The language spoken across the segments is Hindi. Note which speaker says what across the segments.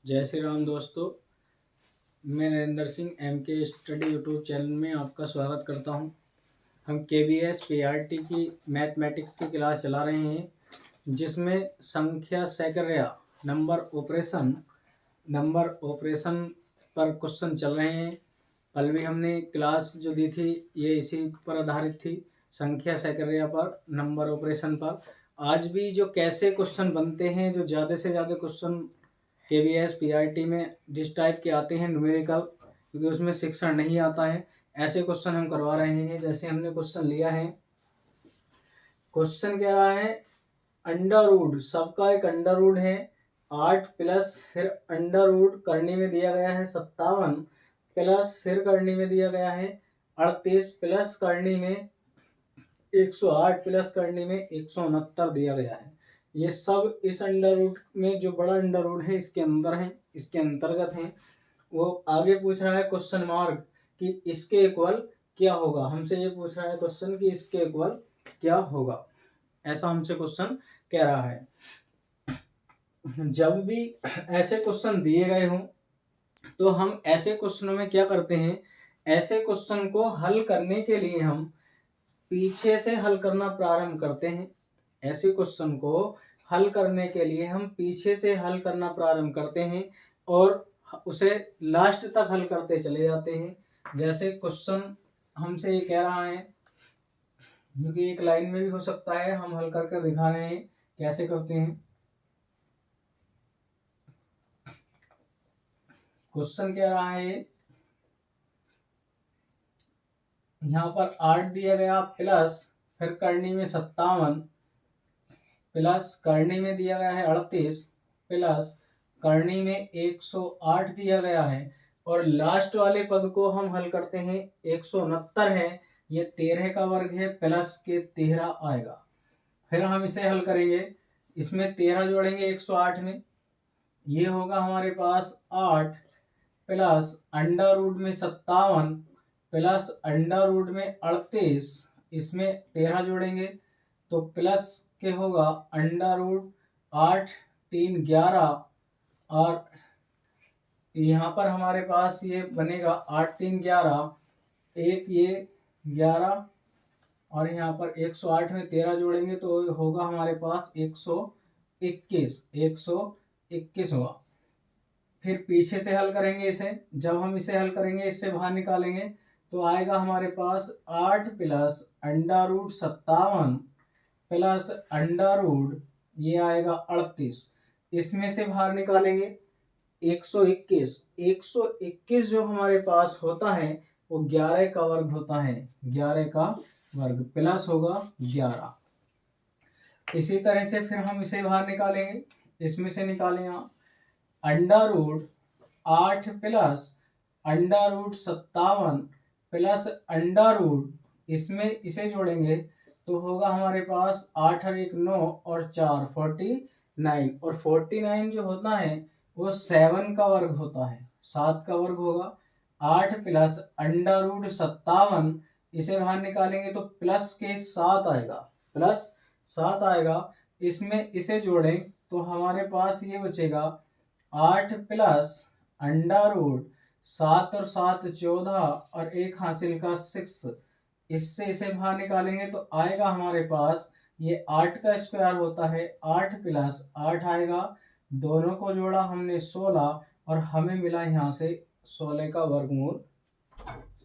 Speaker 1: जय श्री राम दोस्तों। मैं Narendra Singh MK study YouTube channel में आपका स्वागत करता हूं। हम KVS PRT की मैथमेटिक्स की क्लास चला रहे हैं, जिसमें संख्या सैकड़िया नंबर ऑपरेशन पर क्वेश्चन चल रहे हैं। कल भी हमने क्लास जो दी थी ये इसी पर आधारित थी, संख्या सैकड़िया पर, नंबर ऑपरेशन पर। आज भी जो कैसे क्वेश्चन बनते हैं, जो ज़्यादा से ज़्यादा क्वेश्चन KVS PRT में जिस टाइप के आते हैं न्यूमेरिकल, क्योंकि उसमें शिक्षण नहीं आता है, ऐसे क्वेश्चन हम करवा रहे हैं। जैसे हमने क्वेश्चन लिया है, क्वेश्चन कह रहा है अंडर रूट, सबका एक अंडर रूट है 8 प्लस फिर अंडर रूट करने में दिया गया है 57 प्लस फिर करने में दिया गया है 38 प्लस करने में 108 प्लस करने में 169 दिया गया है। ये सब इस अंडर रूट में, जो बड़ा अंडर रूट है इसके अंदर है, इसके अंतर्गत है। वो आगे पूछ रहा है क्वेश्चन मार्क कि इसके इक्वल क्या होगा। हमसे ये पूछ रहा है क्वेश्चन कि इसके इक्वल क्या होगा, ऐसा हमसे क्वेश्चन कह रहा है। जब भी ऐसे क्वेश्चन दिए गए हों तो हम ऐसे क्वेश्चनों में क्या करते हैं, ऐसे क्वेश्चन को हल करने के लिए हम पीछे से हल करना प्रारंभ करते हैं। ऐसे क्वेश्चन को हल करने के लिए हम पीछे से हल करना प्रारंभ करते हैं और उसे लास्ट तक हल करते चले जाते हैं। जैसे क्वेश्चन हमसे ये कह रहा है, क्योंकि एक लाइन में भी हो सकता है, हम हल करके दिखा रहे हैं कैसे करते हैं। क्वेश्चन कह रहा है यहाँ पर 8 दिया गया प्लस फिर करनी में 57 प्लस करनी में दिया गया है 38 प्लस करनी में 108 दिया गया है, और लास्ट वाले पद को हम हल करते हैं 169 है, ये 13 का वर्ग है, प्लस के 13 आएगा। फिर हम इसे हल करेंगे, इसमें 13 जोड़ेंगे 108 में, ये होगा हमारे पास 8 प्लस अंडर रूट में 57 प्लस अंडर रूट में 38, इसमें 13 जोड़ेंगे तो प्लस के होगा अंडर रूट 8 3 11, और यहाँ पर हमारे पास ये बनेगा 8 3 11, एक ये 11, और यहाँ पर 108 में 13 जोड़ेंगे तो होगा हमारे पास 121 होगा। फिर पीछे से हल करेंगे इसे, जब हम इसे हल करेंगे, इससे बाहर निकालेंगे तो आएगा हमारे पास 8 plus under root 57 plus under root ये आएगा 38, इसमें से बाहर निकालेंगे 121 जो हमारे पास होता है वो 11 का वर्ग होता है, 11 का वर्ग प्लस होगा 11। इसी तरह से फिर हम इसे बाहर निकालेंगे, इसमें से निकालेंगे under root 8 plus under root 57 plus under root, इसमें इसे जोड़ेंगे तो होगा हमारे पास 8 और 1 9 और 4 49, और 49 जो होता है वो 7 का वर्ग होता है, 7 का वर्ग होगा। 8 प्लस अंडर रूट 57, इसे बाहर निकालेंगे तो प्लस के 7 आएगा, प्लस 7 आएगा। इसमें इसे जोड़ें तो हमारे पास ये बचेगा 8 प्लस अंडर रूट 7 और 7 14, और एक हासिल का 6, इससे इसे बाहर निकालेंगे तो आएगा हमारे पास ये 8 का स्क्वायर होता है, 8 प्लस 8 आएगा, दोनों को जोड़ा हमने 16, और हमें मिला यहाँ से 16 का वर्गमूल,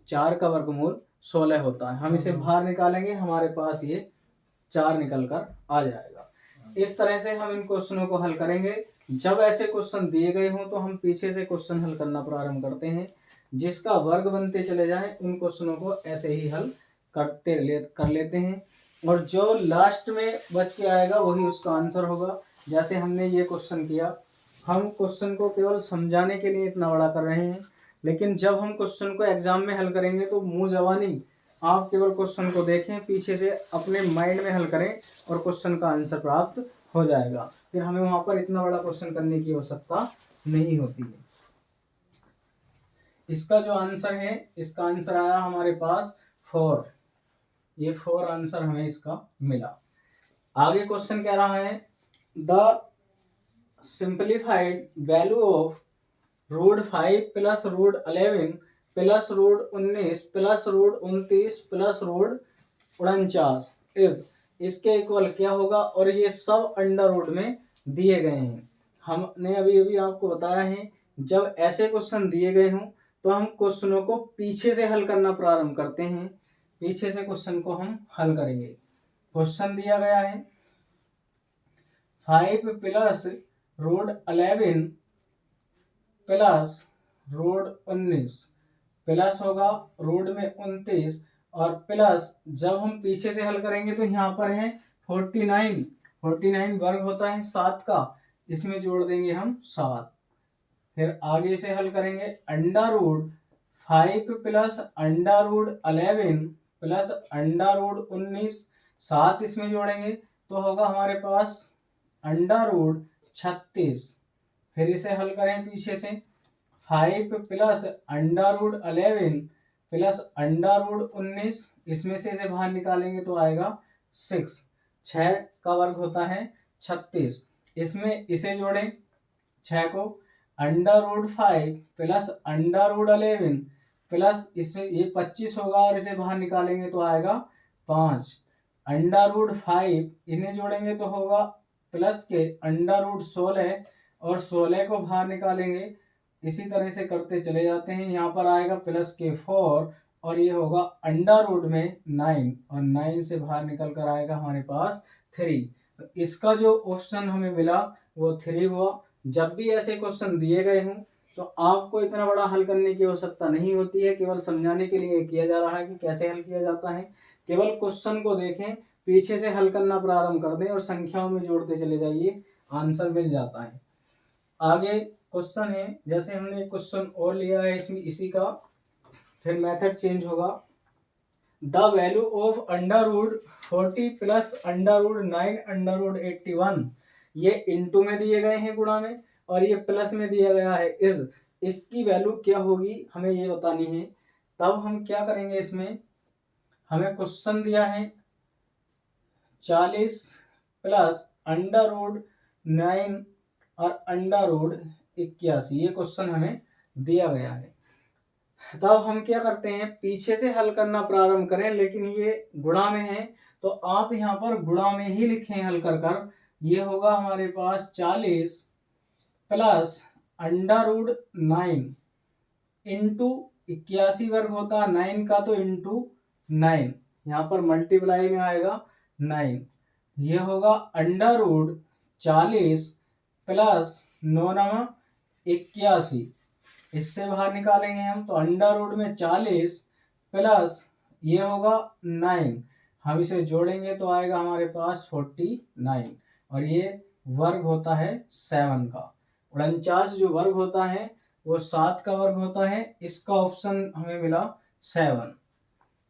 Speaker 1: 4 का वर्गमूल 16 होता है। हम इसे बाहर निकालेंगे, हमारे पास ये 4 निकल कर आ जाएगा। इस तरह से हम इन क्वेश्चनों को हल करेंगे। जब ऐसे क्वेश्चन दिए गए हों तो हम पीछे से क्वेश्चन हल करना प्रारंभ करते हैं, जिसका वर्ग बनते चले जाएं उन क्वेश्चनों को ऐसे ही हल कर लेते हैं, और जो लास्ट में बच के आएगा वही उसका आंसर होगा। जैसे हमने ये क्वेश्चन किया, हम क्वेश्चन को केवल समझाने के लिए इतना बड़ा कर रहे हैं, लेकिन जब हम क्वेश्चन को एग्जाम में हल करेंगे तो मुंह जबानी आप केवल क्वेश्चन को देखें, पीछे से अपने माइंड में हल करें और क्वेश्चन का आंसर प्राप्त हो जाएगा। फिर हमें वहां पर इतना बड़ा क्वेश्चन करने की आवश्यकता नहीं होती है। इसका जो आंसर है, इसका आंसर आया हमारे पास 4, ये 4 आंसर हमें इसका मिला। आगे क्वेश्चन कह रहा है the simplified value of root 5 plus root 11 plus root 19 plus root 29 plus root 49 is इसके इक्वल क्या होगा। और ये सब अंडर रूट में दिए गए हैं। हमने अभी अभी आपको बताया है, जब ऐसे क्वेश्चन दिए गए हों तो हम क्वेश्चनों को पीछे से हल करना प्रारंभ करते हैं। पीछे से क्वेश्चन को हम हल करेंगे। क्वेश्चन दिया गया है 5 plus root 11 plus root 19 plus होगा रूट में 29 और प्लस जब हम पीछे से हल करेंगे तो यहाँ पर है 49 वर्ग होता है 7 का, इसमें जोड़ देंगे हम 7। फिर आगे से हल करेंगे under root 5 plus under root 11 plus under root 19 7 इसमें जोड़ेंगे तो होगा हमारे पास अंडर रूट 36। फिर इसे हल करें पीछे से 5 plus under root 11 plus under root 19 इसमें से इसे बाहर निकालेंगे तो आएगा 6 का वर्ग होता है 36। इसमें इसे जोड़ें 6 को under root 5 plus under root 11 plus इसमें ये 25 होगा और इसे बाहर निकालेंगे तो आएगा 5 अंडर रूट 5 इन्हें जोड़ेंगे तो होगा प्लस के अंडर रूट 16 और 16 को बाहर निकालेंगे। इसी तरह से करते चले जाते हैं। यहाँ पर आएगा प्लस के 4 और ये होगा अंडर रूट में 9 और 9 से बाहर निकल कर आएगा हमारे पास 3। तो इसका जो ऑप्शन हमें मिला वो 3 हुआ। जब भी ऐसे क्वेश्चन दिए गए हों तो आपको इतना बड़ा हल करने की आवश्यकता नहीं होती है, केवल समझाने के लिए किया जा रहा है कि कैसे हल किया जाता है। केवल क्वेश्चन को देखें, पीछे से हल करना प्रारंभ कर दें और संख्याओं में जोड़ते चले जाइए, आंसर मिल जाता है। आगे क्वेश्चन है, जैसे हमने क्वेश्चन और लिया है इसमें इसी का, फिर मेथड चेंज होगा। The value of under root 40 plus under root 9 under root 81 ये इनटू में दिए गए हैं गुणा में, और ये प्लस में दिया गया है इज, इसकी वैल्यू क्या होगी हमें ये बतानी है। तब हम क्या करेंगे, इसमें हमें क्वेश्चन दिया है 40 प्लस अंडर रूट 9 और अंडर रूट 81, ये क्वेश्चन हमें दिया गया है। तब हम क्या करते हैं, पीछे से हल करना प्रारंभ करें, लेकिन ये गुणा में है तो आप यहाँ पर गुणा में ही लिखें हल कर कर। ये होगा हमारे पास 40 प्लस अंडर रूट 9 इंटू 81 वर्ग होता है 9 का, तो इंटू 9 यहाँ पर मल्टीप्लाई में आएगा 9। ये होगा अंडर रूट 40 प्लस 9 81, इससे बाहर निकालेंगे हम तो अंडर रूट में 40 प्लस ये होगा 9, हम इसे जोड़ेंगे तो आएगा हमारे पास 49 और ये वर्ग होता है 7 का। 49 जो वर्ग होता है वो 7 का वर्ग होता है। इसका ऑप्शन हमें मिला 7।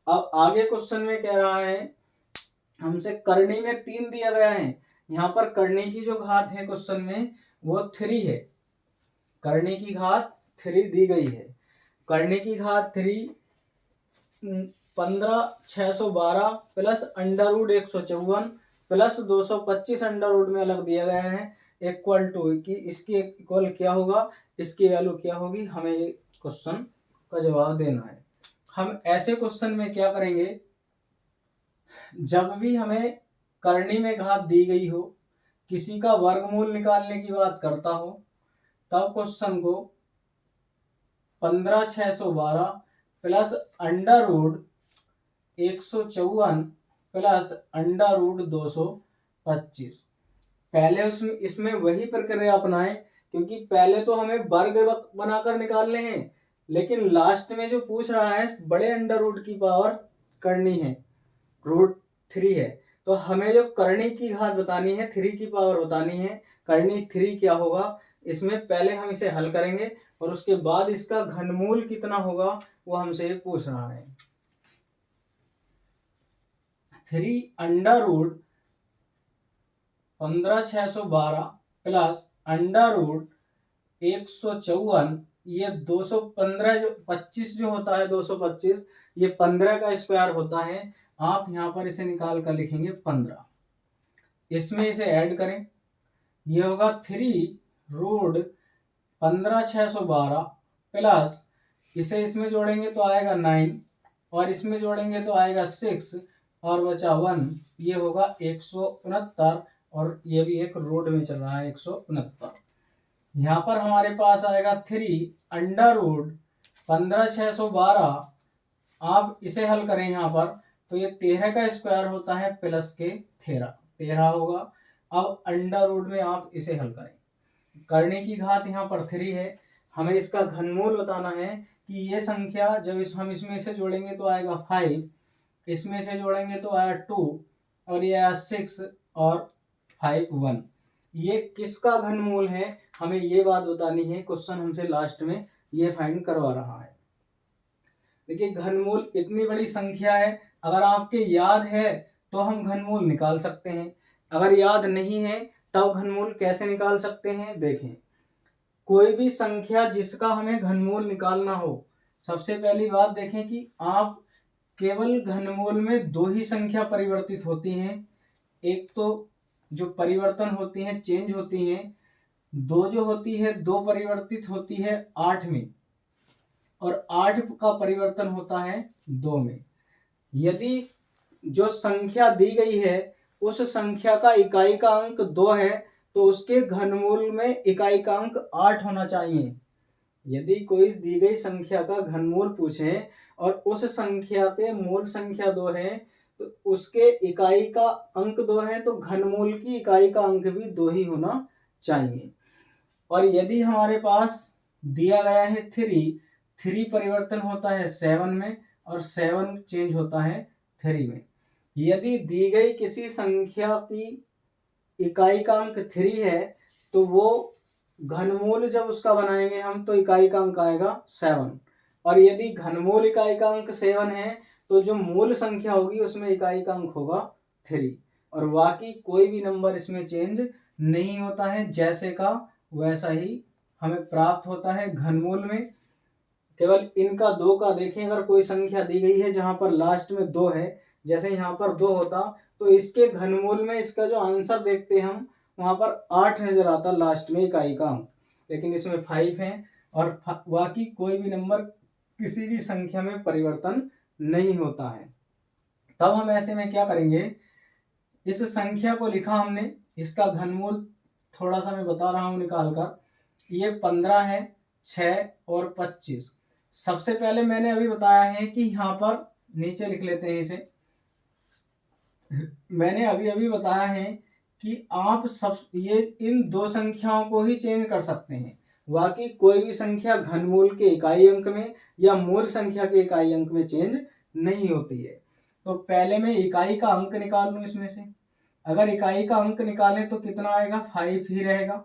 Speaker 1: अब आगे क्वेश्चन में कह रहा है हमसे करनी में 3 दिया गया है। यहाँ पर करनी की जो घात है क्वेश्चन में वो 3 है। करनी की घात 3 दी गई है। करनी की घात 3 15,612 plus under root 154 plus 225 under root में अलग दिया गया है इक्वल टू कि इसकी इक्वल क्या होगा, इसकी वैल्यू क्या होगी, हमें ये क्वेश्चन का जवाब देना है। हम ऐसे क्वेश्चन में क्या करेंगे, जब भी हमें करनी में घात दी गई हो, किसी का वर्गमूल निकालने की बात करता हो, तब क्वेश्चन को 15,612 plus under root 154 plus under root 225, पहले उसमें इसमें वही प्रक्रिया अपनाएं, क्योंकि पहले तो हमें वर्ग बनाकर निकालने हैं, लेकिन लास्ट में जो पूछ रहा है बड़े अंडर रूट की पावर करनी है, रूट 3 है, तो हमें जो करनी की घात बतानी है 3 की पावर बतानी है। करनी 3 क्या होगा, इसमें पहले हम इसे हल करेंगे और उसके बाद इसका घनमूल कितना होगा वो हमसे पूछ रहा है। 3 under root 15,612 plus under root 154, ये 215 जो 25 जो होता है 225, ये 15 का स्क्वायर होता है। आप यहाँ पर इसे निकाल कर लिखेंगे 15, इसमें इसे ऐड करें, ये होगा 3 रूट 15,612 प्लस इसे इसमें जोड़ेंगे तो आएगा 9 और इसमें जोड़ेंगे तो आएगा 6 और बचा 1, ये होगा 169 और ये भी एक रूट में चल रहा है 169। यहाँ पर हमारे पास आएगा 3 अंडर रूट 15,612। आप इसे हल करें यहाँ पर तो ये 13 का स्क्वायर होता है प्लस के 13 होगा। अब अंडर रूट में आप इसे हल करें, करने की घात यहाँ पर 3 है, हमें इसका घनमूल बताना है कि ये संख्या जब हम इसमें से जोड़ेंगे तो आएगा 5, इसमें से जोड़ेंगे तो आया 2 और ये आया 6 और 5 1, ये किसका घनमूल है हमें ये बात बतानी है। क्वेश्चन हमसे लास्ट में ये फाइंड करवा रहा है। देखिए घनमूल इतनी बड़ी संख्या है, अगर आपके याद है तो हम घनमूल निकाल सकते हैं, अगर याद नहीं है तब घनमूल कैसे निकाल सकते हैं। देखें कोई भी संख्या जिसका हमें घनमूल निकालना हो, सबसे पहली बात देखें कि आप केवल घनमूल में दो ही संख्या परिवर्तित होती हैं, एक तो जो परिवर्तन होती हैं चेंज होती हैं, दो जो होती है दो परिवर्तित होती है 8 में और 8 का परिवर्तन होता है 2 में। यदि जो संख्या दी गई है उस संख्या का इकाई का अंक 2 है तो उसके घनमूल में इकाई का अंक 8 होना चाहिए। यदि कोई दी गई संख्या का घनमूल पूछे और उस संख्या के मूल संख्या 2 है तो उसके इकाई का अंक 2 है तो घनमूल की इकाई का अंक भी 2 ही होना चाहिए। और यदि हमारे पास दिया गया है 3 परिवर्तन होता है 7 में और 7 चेंज होता है 3 में। यदि दी गई किसी संख्या की इकाई का अंक 3 है तो वो घनमूल जब उसका बनाएंगे हम तो इकाई का अंक आएगा 7 और यदि घनमूल इकाई का अंक 7 है तो जो मूल संख्या होगी उसमें इकाई का अंक होगा 3 और बाकी कोई भी नंबर इसमें चेंज नहीं होता है, जैसे का वैसा ही हमें प्राप्त होता है घनमूल में। केवल इनका 2 का देखें, अगर कोई संख्या दी गई है जहां पर लास्ट में 2 है, जैसे यहाँ पर 2 होता तो इसके घनमूल में इसका जो आंसर देखते हम वहां पर 8 नजर आता लास्ट में इकाई का अंक, लेकिन इसमें 5 है और बाकी कोई भी नंबर किसी भी संख्या में परिवर्तन नहीं होता है। तब हम ऐसे में क्या करेंगे, इस संख्या को लिखा हमने, इसका घनमूल थोड़ा सा मैं बता रहा हूं निकाल कर, ये 15 है, 6 और 25। सबसे पहले मैंने अभी बताया है कि यहाँ पर नीचे लिख लेते हैं इसे, मैंने अभी बताया है कि आप सब ये इन दो संख्याओं को ही चेंज कर सकते हैं, बाकी कोई भी संख्या घनमूल के इकाई अंक में या मूल संख्या के इकाई अंक में चेंज नहीं होती है। तो पहले मैं इकाई का अंक निकाल लूं इसमें से, अगर इकाई का अंक निकालें तो कितना आएगा 5 ही रहेगा।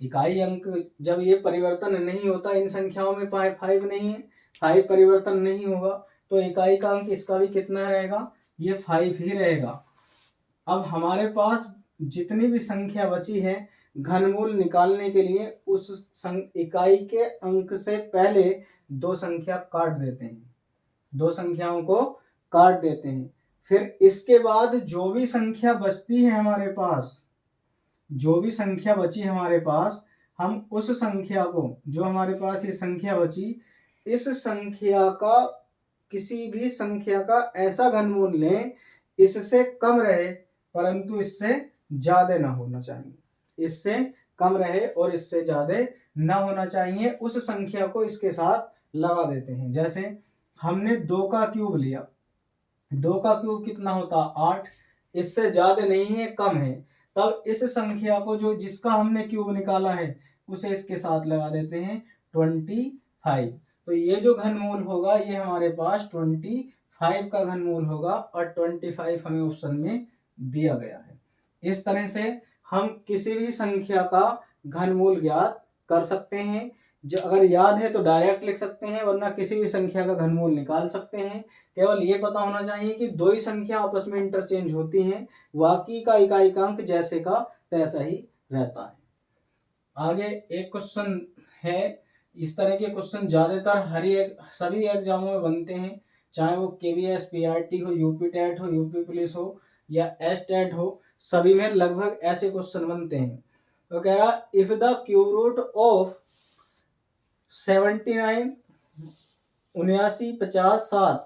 Speaker 1: इकाई अंक जब ये परिवर्तन नहीं होता इन संख्याओं में 5 नहीं है, 5 परिवर्तन नहीं होगा तो इकाई का अंक इसका भी कितना रहेगा, ये 5 ही रहेगा। अब हमारे पास जितनी भी संख्या बची है घनमूल निकालने के लिए उस इकाई के अंक से पहले दो संख्या काट देते हैं, दो संख्याओं को काट देते हैं। फिर इसके बाद जो भी संख्या बचती है हमारे पास, जो भी संख्या बची हमारे पास, हम उस संख्या को, जो हमारे पास ये संख्या बची, इस संख्या का किसी भी संख्या का ऐसा घनमूल लें इससे कम रहे परंतु इससे ज्यादा ना होना चाहिए, इससे कम रहे और इससे ज्यादा ना होना चाहिए, उस संख्या को इसके साथ लगा देते हैं। जैसे हमने 2 का क्यूब लिया, 2 का क्यूब कितना होता 8, इससे ज्यादा नहीं है कम है, तब इस संख्या को जो जिसका हमने क्यूब निकाला है उसे इसके साथ लगा देते हैं 25। तो ये जो घनमूल होगा ये हमारे पास 25 का घनमूल होगा और 25 हमें ऑप्शन में दिया गया है। इस तरह से हम किसी भी संख्या का घनमूल ज्ञात कर सकते हैं, जो अगर याद है तो डायरेक्ट लिख सकते हैं वरना किसी भी संख्या का घनमूल निकाल सकते हैं। केवल ये पता होना चाहिए कि दो ही संख्या आपस में इंटरचेंज होती हैं, बाकी का इकाई का अंक जैसे का तैसा ही रहता है। आगे एक क्वेश्चन है, इस तरह के क्वेश्चन ज्यादातर सभी एग्जामों में बनते हैं, चाहे वो KVS PRT हो, यूपी टेट हो, यूपी पुलिस हो या एस टेट हो, सभी में लगभग ऐसे क्वेश्चन बनते हैं। वो कह रहा if the cube root of 79 79 50 7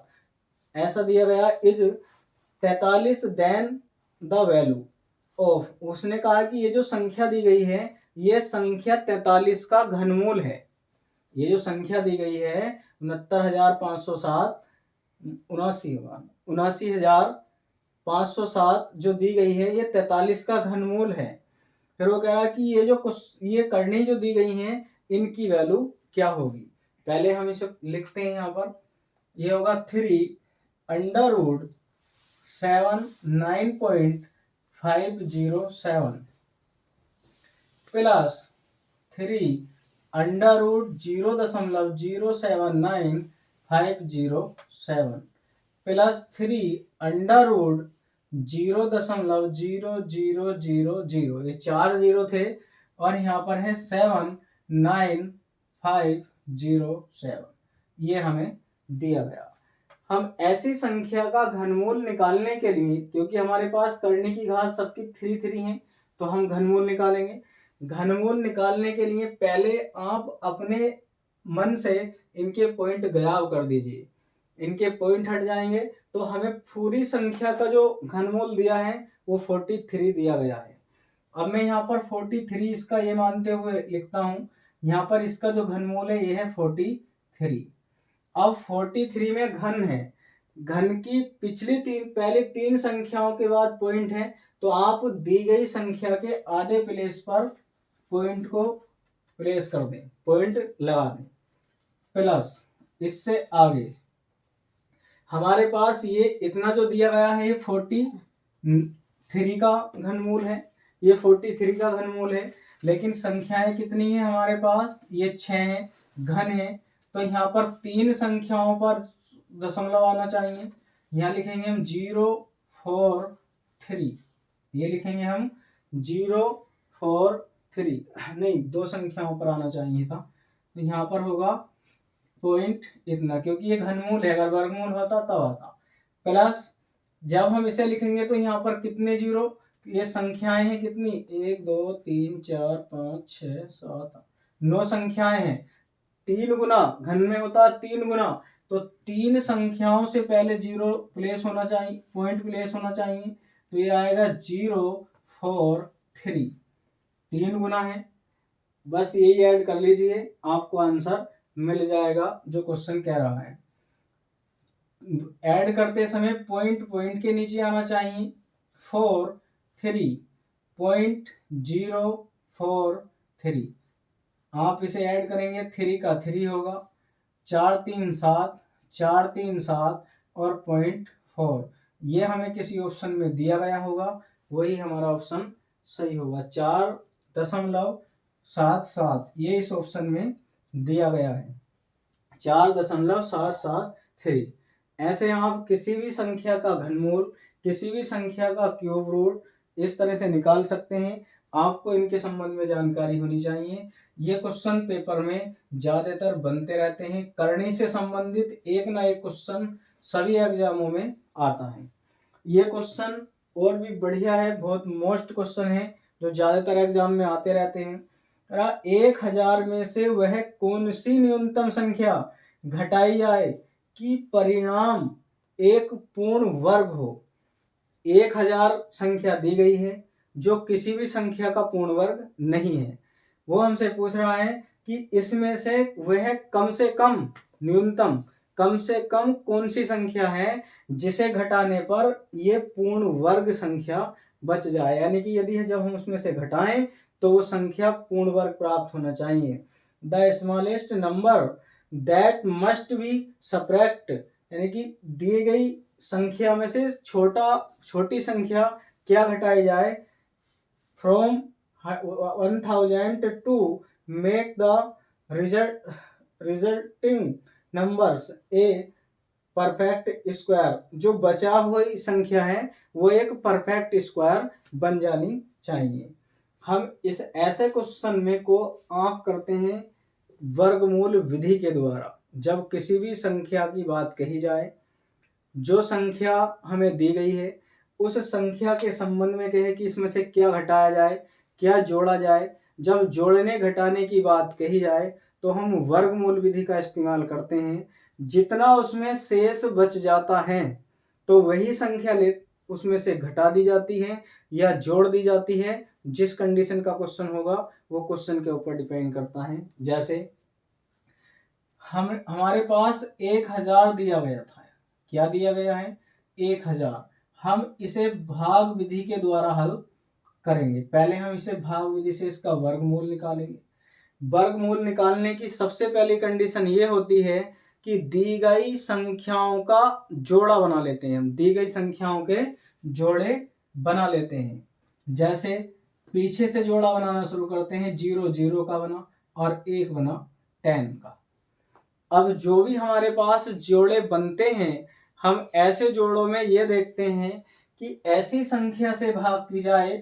Speaker 1: ऐसा दिया गया is 43 then the value of, उसने कहा कि ये जो संख्या दी गई है ये संख्या 43 का घनमूल है। ये जो संख्या दी गई है 69,507 79,507 जो दी गई है ये 43 का घनमूल है। फिर वो कह रहा है कि ये करनी जो दी गई हैं इनकी वैल्यू क्या होगी। पहले हम इसे लिखते हैं, यहाँ पर ये होगा 3 under root 79.507 plus 3 under root 0.079507 plus 3 under root 0.0000, ये 4 जीरो थे और यहाँ पर है 79507, ये हमें दिया गया। हम ऐसी संख्या का घनमूल निकालने के लिए, क्योंकि हमारे पास करने की घात सबकी 3 है तो हम घनमूल निकालेंगे। घनमूल निकालने के लिए पहले आप अपने मन से इनके पॉइंट गायब कर दीजिए, इनके पॉइंट हट जाएंगे तो हमें पूरी संख्या का जो घनमूल दिया है वो 43 दिया गया है। अब मैं यहाँ पर 43 इसका ये मानते हुए लिखता हूँ, यहाँ पर इसका जो घनमूल है ये है 43। अब 43 में घन है, घन की पहले तीन संख्याओं के बाद पॉइंट है, तो आप दी गई संख्या के आधे प्लेस पर पॉइंट को प्लेस कर दें, पॉइंट लगा दें। प्लस इससे आगे हमारे पास ये इतना जो दिया गया है ये 43 का घनमूल है, ये 43 का घनमूल है, लेकिन संख्याएं कितनी है हमारे पास, ये 6 है, घन है, तो यहाँ पर 3 संख्याओं पर दशमलव आना चाहिए। यहाँ लिखेंगे हम 043, ये लिखेंगे हम 043, नहीं 2 संख्याओं पर आना चाहिए था, तो यहाँ पर होगा पॉइंट इतना, क्योंकि ये घनमूल है, अगर वर्गमूल होता तब आता। प्लस जब हम इसे लिखेंगे तो यहाँ पर कितने जीरो, ये संख्याएं हैं कितनी, 1 2 3 4 5 6 7 8 9 संख्याएं हैं। 3 गुना घन में होता है 3 गुना, तो 3 संख्याओं से पहले जीरो प्लेस होना चाहिए, पॉइंट प्लेस होना चाहिए, तो ये आएगा 043, 3 गुना है, बस यही ऐड कर लीजिए आपको आंसर मिल जाएगा जो क्वेश्चन कह रहा है। ऐड करते समय पॉइंट के नीचे आना चाहिए 43.043, आप इसे ऐड करेंगे 3 का 3 होगा, 4 3 7 4 3 7 और 0.4, ये हमें किसी ऑप्शन में दिया गया होगा, वही हमारा ऑप्शन सही होगा। 4.77 ये इस ऑप्शन में दिया गया है, 4.773। ऐसे आप किसी भी संख्या का घनमूल, किसी भी संख्या का क्यूब रूट इस तरह से निकाल सकते हैं। आपको इनके संबंध में जानकारी होनी चाहिए। ये क्वेश्चन पेपर में ज्यादातर बनते रहते हैं, करनी से संबंधित एक ना एक क्वेश्चन सभी एग्जामों में आता है। ये क्वेश्चन और भी बढ़िया है, बहुत मोस्ट क्वेश्चन है जो ज्यादातर एग्जाम में आते रहते हैं। 1000 में से वह कौन सी न्यूनतम संख्या घटाई जाए कि परिणाम एक पूर्ण वर्ग हो। 1000 संख्या दी गई है जो किसी भी संख्या का पूर्ण वर्ग नहीं है, वो हमसे पूछ रहा है कि इसमें से वह कम से कम न्यूनतम कम से कम कौन सी संख्या है जिसे घटाने पर ये पूर्ण वर्ग संख्या बच जाए, यानी कि यदि जब हम उसमें से घटाएं तो वो संख्या पूर्ण वर्ग प्राप्त होना चाहिए। The smallest number that must be subtract, यानी कि दी गई संख्या में से छोटी संख्या क्या घटाई जाए, from 1000 to make the resulting numbers a perfect square, जो बचा हुई संख्या है वो एक परफेक्ट स्क्वायर बन जानी चाहिए। हम इस ऐसे क्वेश्चन में को आप करते हैं वर्गमूल विधि के द्वारा। जब किसी भी संख्या की बात कही जाए, जो संख्या हमें दी गई है उस संख्या के संबंध में कहे कि इसमें से क्या घटाया जाए, क्या जोड़ा जाए। जब जोड़ने घटाने की बात कही जाए तो हम वर्गमूल विधि का इस्तेमाल करते हैं। जितना उसमें शेष बच जाता है तो वही संख्या उसमें से घटा दी जाती है या जोड़ दी जाती है। जिस कंडीशन का क्वेश्चन होगा वो क्वेश्चन के ऊपर डिपेंड करता है। जैसे हमारे पास 1000 दिया गया था। क्या दिया गया है? 1000। हम इसे भाग विधि के द्वारा हल करेंगे। पहले हम इसे भाग विधि से इसका वर्गमूल निकालेंगे। वर्गमूल निकालने की सबसे पहली कंडीशन ये होती है कि दी गई संख्याओं का जोड़ा बना लेते हैं। हम दी गई संख्याओं के जोड़े बना लेते हैं। जैसे पीछे से जोड़ा बनाना शुरू करते हैं। 0 0 का बना और 1 बना 10 का। अब जो भी हमारे पास जोड़े बनते हैं हम ऐसे जोड़ों में ये देखते हैं कि ऐसी संख्या से भाग की जाए।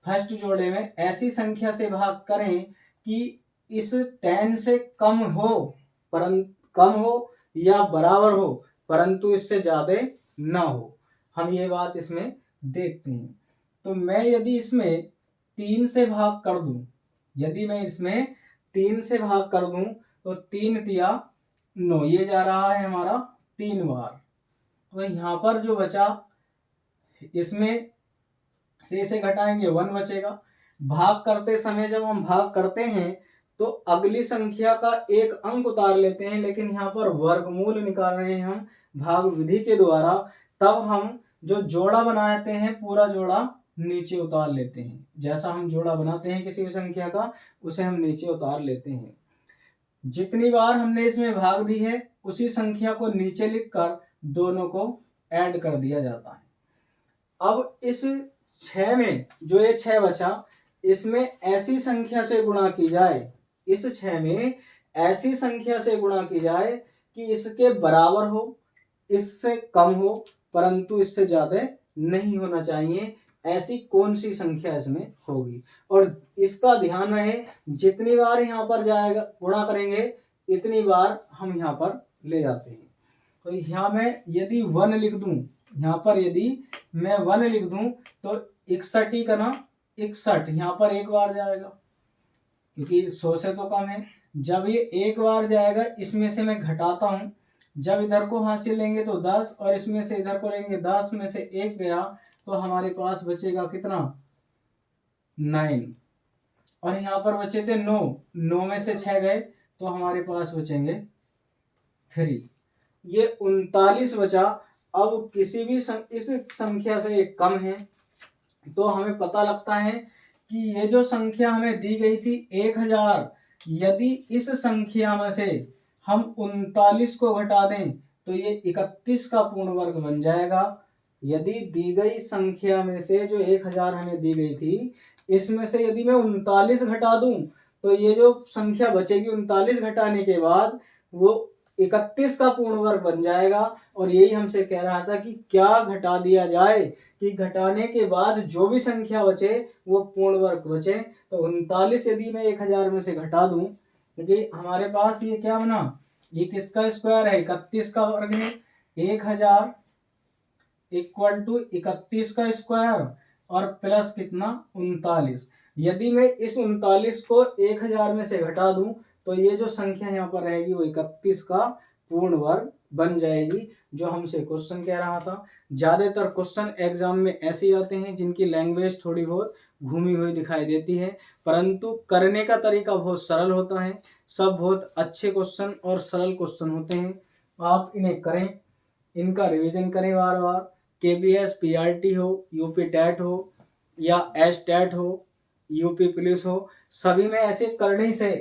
Speaker 1: फर्स्ट जोड़े में ऐसी संख्या से भाग करें कि इस 10 से कम हो या बराबर हो, परंतु इससे ज्यादा ना हो। हम ये बात इसमें देखते हैं। तो मैं यदि इसमें 3 से भाग कर दूं, तो 3 तिया 9, ये जा रहा है हमारा 3 बार। तो यहाँ पर जो बचा इसमें से घटाएंगे 1 बचेगा। भाग करते समय जब हम भाग करते हैं तो अगली संख्या का एक अंक उतार लेते हैं, लेकिन यहाँ पर वर्गमूल निकाल रहे हैं हम भाग विधि के द्वारा। तब हम जो जोड़ा बनाते हैं पूरा जोड़ा नीचे उतार लेते हैं। जैसा हम जोड़ा बनाते हैं किसी भी संख्या का उसे हम नीचे उतार लेते हैं। जितनी बार हमने इसमें भाग दी है उसी संख्या को नीचे लिखकर दोनों को ऐड कर दिया जाता है। अब इस 6 में जो ये 6 बचा इसमें ऐसी संख्या से गुणा की जाए, इस 6 में ऐसी संख्या से गुणा की जाए कि इसके बराबर हो, इससे कम हो, परंतु इससे ज्यादा नहीं होना चाहिए। ऐसी कौन सी संख्या इसमें होगी। और इसका ध्यान रहे जितनी बार यहाँ पर जाएगा गुणा करेंगे इतनी बार हम यहाँ पर ले जाते हैं। तो यहाँ मैं यदि 1 लिख दूं, यहाँ पर यदि मैं 1 लिख दूं तो 61 का ना 61 यहाँ पर एक बार जाएगा क्योंकि 100 से तो कम है। जब ये एक बार जाएगा इसमें से मैं घटाता हूं। जब इधर को हासिल लेंगे तो 10 और इसमें से इधर को लेंगे 10 में से 1 गया तो हमारे पास बचेगा कितना 9 और यहाँ पर बचे थे 9 में से 6 गए तो हमारे पास बचेंगे 3। ये 39 बचा। अब किसी भी इस संख्या से एक कम है तो हमें पता लगता है कि ये जो संख्या हमें दी गई थी 1000, यदि इस संख्या में से हम 39 को घटा दें तो ये 31 का पूर्ण वर्ग बन जाएगा। यदि दी गई संख्या में से जो 1000 हमें दी गई थी इसमें से यदि मैं 39 घटा दूं तो ये जो संख्या बचेगी 39 घटाने के बाद वो 31 का पूर्ण वर्ग बन जाएगा। और यही हमसे कह रहा था कि क्या घटा दिया जाए कि घटाने के बाद जो भी संख्या बचे वो पूर्ण वर्ग बचे। तो 39 यदि मैं 1000 में से घटा दूं क्योंकि हमारे पास ये क्या बना, ये किसका स्क्वायर है 31 का वर्ग है। 1000 इक्वल टू 31 का स्क्वायर और प्लस कितना 39। यदि मैं इस 39 को 1000 में से घटा दूं तो ये जो संख्या यहाँ पर रहेगी वो 31 का पूर्ण वर्ग बन जाएगी, जो हमसे क्वेश्चन कह रहा था। ज्यादातर क्वेश्चन एग्जाम में ऐसे आते हैं जिनकी लैंग्वेज थोड़ी बहुत घूमी हुई दिखाई देती है, परंतु करने का तरीका बहुत सरल होता है। सब बहुत अच्छे क्वेश्चन और सरल क्वेश्चन होते हैं। आप इन्हें करें, इनका रिवीजन करें बार बार। KBS PRT हो, यूपी टेट हो या एस टेट हो, यूपी पुलिस हो, सभी में ऐसे करने से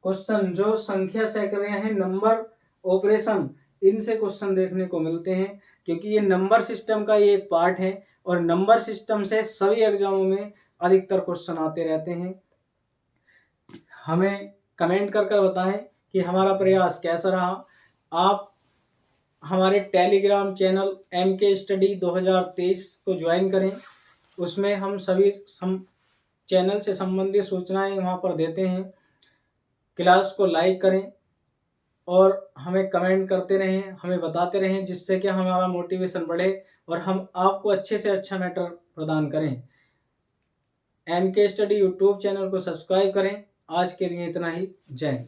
Speaker 1: क्वेश्चन जो संख्या सेकंड हैं नंबर ऑपरेशन इनसे क्वेश्चन देखने को मिलते हैं, क्योंकि ये नंबर सिस्टम का ये एक पार्ट है और नंबर सिस्टम से सभी एग्जामों में अधिकतर क्वेश्चन आते रहते हैं। हमें कमेंट कर बताएं कि हमारा प्रयास कैसा रहा। आप हमारे टेलीग्राम चैनल MK स्टडी 2023 को ज्वाइन करें। उसमें हम सभी चैनल से संबंधित सूचनाएं वहां पर देते हैं। क्लास को लाइक करें और हमें कमेंट करते रहें, हमें बताते रहें, जिससे कि हमारा मोटिवेशन बढ़े और हम आपको अच्छे से अच्छा मैटर प्रदान करें। NK स्टडी यूट्यूब चैनल को सब्सक्राइब करें। आज के लिए इतना ही। जय हिंद।